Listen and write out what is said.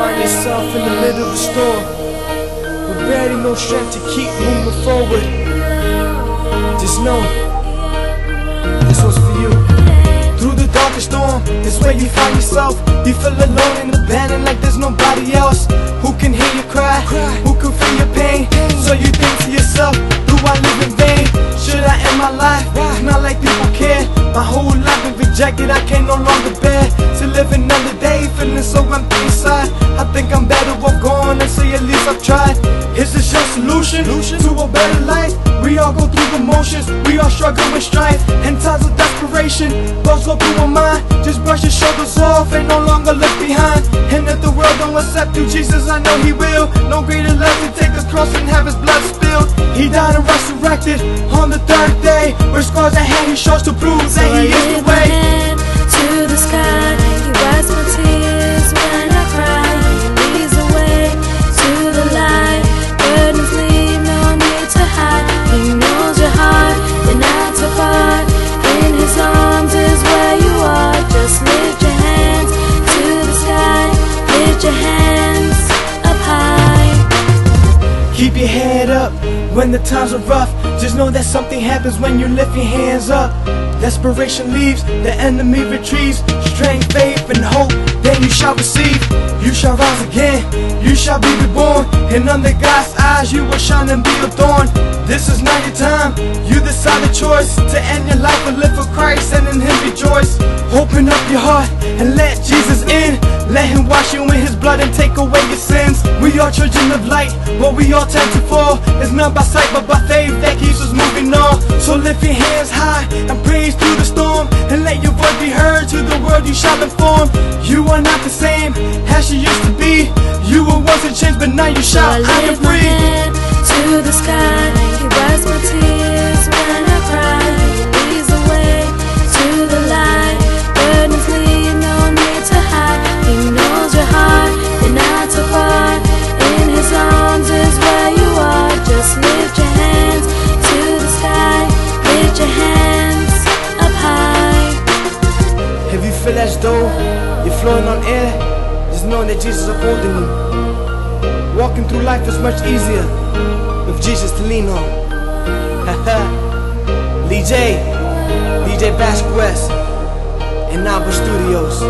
find yourself in the middle of a storm, with barely no strength to keep moving forward, just know this one's for you. Through the darkest storm, it's where you find yourself. You feel alone and abandoned like there's nobody else who can hear you cry, who can feel your pain. So you think to yourself, do I live in vain? Should I end my life? It's not like people care. My whole life been rejected, I can no longer bear to live another day, feeling so empty inside. I think I'm better off going and say at least I've tried. Is this your solution to a better life? We all go through emotions, we all struggle with strife and times of desperation. Thoughts go through my mind, just brush your shoulders off and no longer look behind. And if the world don't accept you, Jesus, I know He will. No greater love to take His cross and have His blood spilled. He died and resurrected on the third day. With scars at hand, He shows to prove that He is the way. To the sky, He wipes my tears when I cry. He leads the way to the light. Burdens leave, no need to hide. He knows your heart, you're not too far. In His arms is where you are. Just lift your hands to the sky. Lift your hands up high. Keep your head up when the times are rough. Just know that something happens when you lift your hands up. Desperation leaves, the enemy retreats. Strength, faith, and hope, then you shall receive. You shall rise again, you shall be reborn. And under God's eyes you will shine and be adorned. This is not your time, you decide the choice to end your life and live for Christ and in Him rejoice. Open up your heart and let Jesus in. Let Him wash you in His blood and take away your sins. We are children of light, but we all tend to fall. It's not by sight but by faith that keeps us moving on. So lift your hands high and praise through the storm, and let your voice be heard. To the world you shall inform. You are not the same as you used to be. You were once in chains but now you shout, I am free. To the sky, He wipes my tears when I cry. He leads the way to the light. Burdens leave, no need to hide. He knows your heart, you're not too far. In His arms is where you are. Just lift your hands to the sky. Lift your hands up high. If you feel as though you're floating on air, just know that Jesus is upholding you. Walking through life is much easier with Jesus to lean on. DJ Vasquez in Naba Studios.